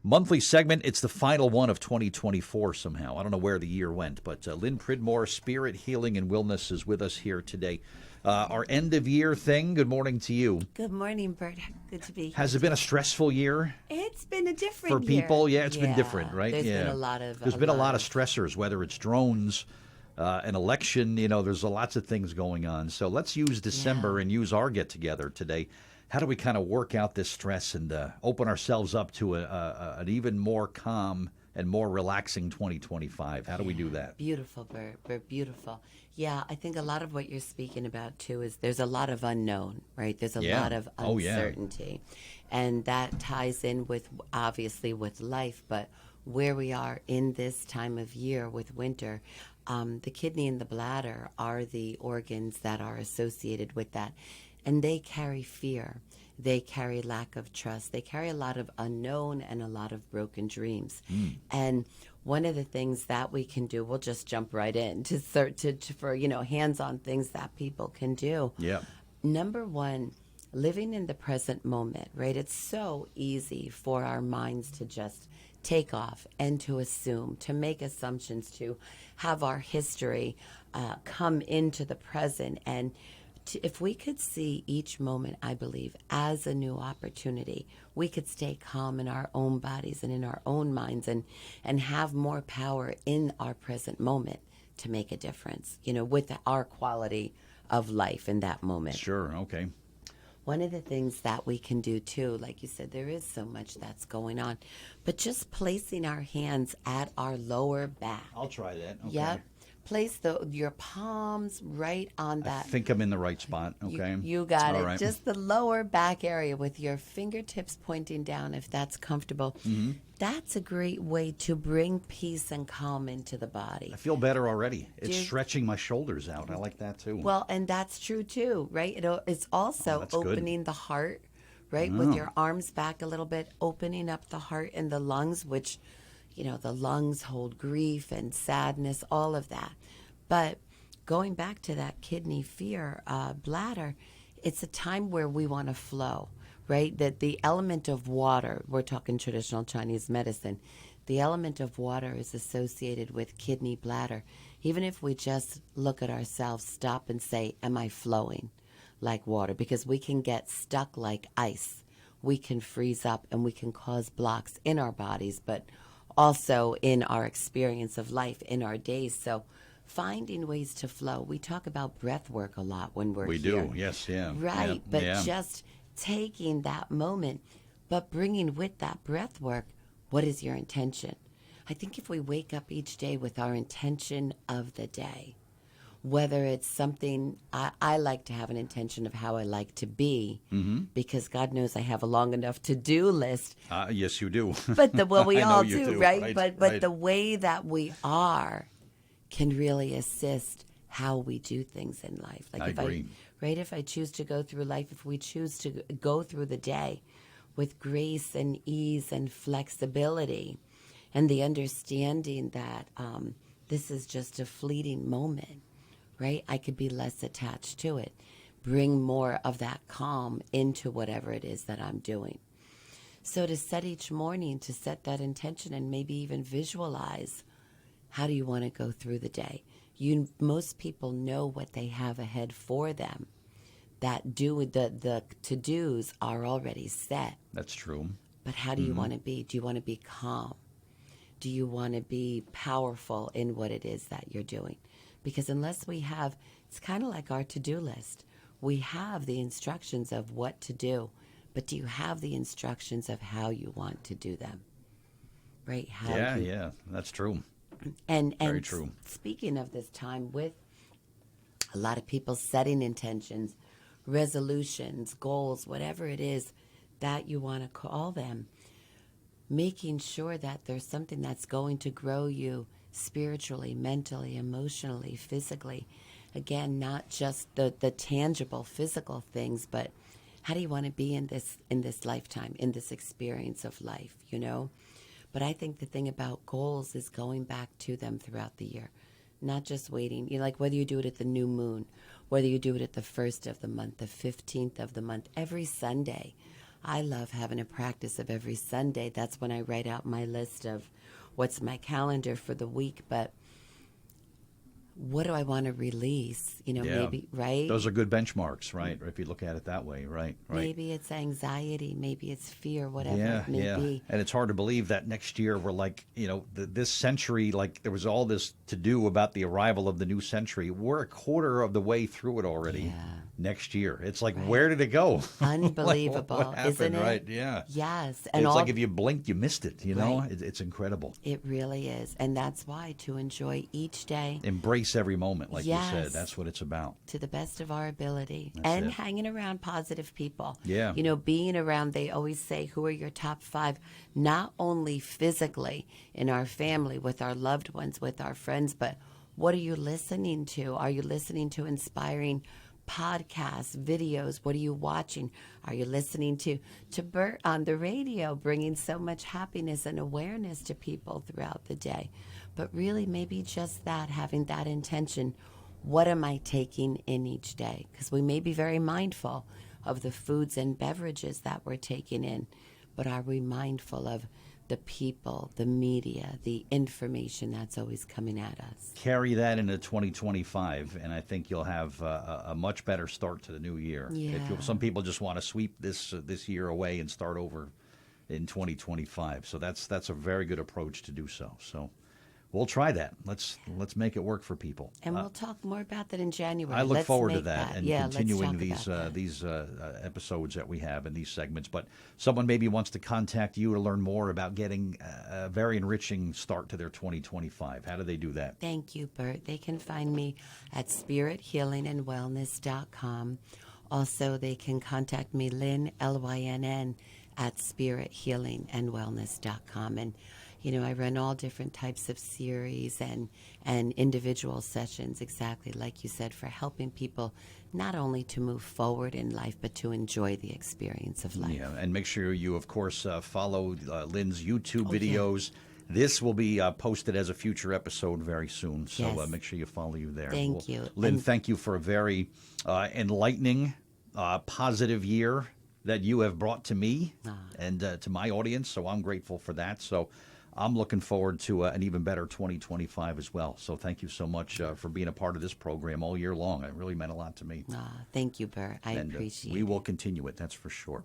monthly segment. It's the final one of 2024 somehow. I don't know where the year went, but Lynn Pridmore, Spirit, Healing, and Wellness is with us here today. Our end-of-year thing, good morning to you. Good morning, Bert. Good to be here. Has it been a stressful year? It's been a different for people? year. Yeah, it's been different, right? There's been a lot of stressors, whether it's drones, an election, there's lots of things going on. So let's use December and use our get-together today. How do we kind of work out this stress and open ourselves up to an even more calm and more relaxing 2025? How do we do that? Beautiful, Bert, beautiful. Yeah, I think a lot of what you're speaking about, too, is there's a lot of unknown, right? There's a lot of uncertainty. And that ties in with, obviously, with life, but where we are in this time of year with winter, the kidney and the bladder are the organs that are associated with that. And they carry fear. They carry lack of trust. They carry a lot of unknown and a lot of broken dreams. And one of the things that we can do, we'll just jump right in for hands-on things that people can do. Yeah. Number one, living in the present moment, right? It's so easy for our minds to just take off and to assume, to make assumptions, to have our history come into the present. And if we could see each moment, I believe, as a new opportunity, we could stay calm in our own bodies and in our own minds and have more power in our present moment to make a difference, with our quality of life in that moment. Sure, okay. One of the things that we can do, too, like you said, there is so much that's going on, but just placing our hands at our lower back. I'll try that. Okay. Yep. Place your palms right on that. I think I'm in the right spot. Okay. You got All it. right. Just the lower back area with your fingertips pointing down, if that's comfortable. Mm-hmm. That's a great way to bring peace and calm into the body. I feel better already. It's stretching my shoulders out. I like that too. Well, and that's true too, right? It's also opening the heart, right? Oh. With your arms back a little bit, opening up the heart and the lungs, which the lungs hold grief and sadness, all of that. But going back to that kidney fear, bladder, it's a time where we want to flow, right? That the element of water, we're talking traditional Chinese medicine, the element of water is associated with kidney, bladder. Even if we just look at ourselves, stop and say, am I flowing like water? Because we can get stuck like ice. We can freeze up and we can cause blocks in our bodies, but also in our experience of life, in our days. So finding ways to flow. We talk about breath work a lot when we're here. We do, yes, yeah. Right, yeah, but yeah. just taking that moment, but bringing with that breath work, what is your intention? I think if we wake up each day with our intention of the day, whether it's something, I like to have an intention of how I like to be, because God knows I have a long enough to-do list. Yes, you do. But we all do, right? Right. But the way that we are can really assist how we do things in life. Like I agree. If I choose to go through life, if we choose to go through the day with grace and ease and flexibility, and the understanding that this is just a fleeting moment. Right? I could be less attached to it. Bring more of that calm into whatever it is that I'm doing. So to set each morning, to set that intention and maybe even visualize, how do you want to go through the day? Most people know what they have ahead for them. The to-dos are already set. That's true. But how do you want to be? Do you want to be calm? Do you want to be powerful in what it is that you're doing? Because unless we have, it's kind of like our to-do list. We have the instructions of what to do, but do you have the instructions of how you want to do them? Right? Yeah, that's true. And Very true. Speaking of this time, with a lot of people setting intentions, resolutions, goals, whatever it is that you want to call them, making sure that there's something that's going to grow you spiritually, mentally, emotionally, physically. Again, not just the tangible physical things, but how do you want to be in this lifetime, in this experience of life, But I think the thing about goals is going back to them throughout the year, not just waiting. Like whether you do it at the new moon, whether you do it at the 1st of the month, the 15th of the month, every Sunday, I love having a practice of every Sunday. That's when I write out my list of what's my calendar for the week. But what do I want to release? Yeah. Maybe, right? Those are good benchmarks, right? If you look at it that way, right? Maybe it's anxiety, maybe it's fear, whatever Yeah, it may be. And it's hard to believe that next year we're like, this century, like there was all this to do about the arrival of the new century. We're a quarter of the way through it already. Yeah. Next year, it's like, where did it go? Unbelievable, what happened, isn't it? Right? Yeah. Yes, And it's like if you blinked, you missed it. Right. It's incredible. It really is, and that's why to enjoy each day, Embrace every moment, like you said. Yes. That's what it's about. to the best of our ability, That's and it. hanging around positive people. Yeah. Being around, they always say, who are your top 5, not only physically in our family, with our loved ones, with our friends, but what are you listening to? Are you listening to inspiring podcasts, videos? What are you watching? Are you listening to Bert on the radio, bringing so much happiness and awareness to people throughout the day? But really, maybe just that, having that intention. What am I taking in each day? Because we may be very mindful of the foods and beverages that we're taking in, but are we mindful of the people, the media, the information that's always coming at us? Carry that into 2025, and I think you'll have a much better start to the new year. Yeah. Some people just want to sweep this year away and start over in 2025. So that's a very good approach to do so. So we'll try that. Let's make it work for people. And we'll talk more about that in January. I look Let's forward to make that and Yeah, let's continuing talk these about that. these episodes that we have in these segments. But someone maybe wants to contact you to learn more about getting a very enriching start to their 2025. How do they do that? Thank you, Bert. They can find me at spirithealingandwellness.com. Also, they can contact me, Lynn, Lynn, at spirithealingandwellness.com. And I run all different types of series and individual sessions, exactly like you said, for helping people not only to move forward in life, but to enjoy the experience of life. Yeah, and make sure you, of course, follow Lynn's YouTube yeah. videos. This will be posted as a future episode very soon, so Yes. make sure you follow you there. Thank you. Lynn, And- thank you for a very enlightening, positive year that you have brought to me and to my audience, so I'm grateful for that. So I'm looking forward to an even better 2025 as well. So thank you so much for being a part of this program all year long. It really meant a lot to me. Thank you, Bert. I And appreciate we it. will continue it, that's for sure.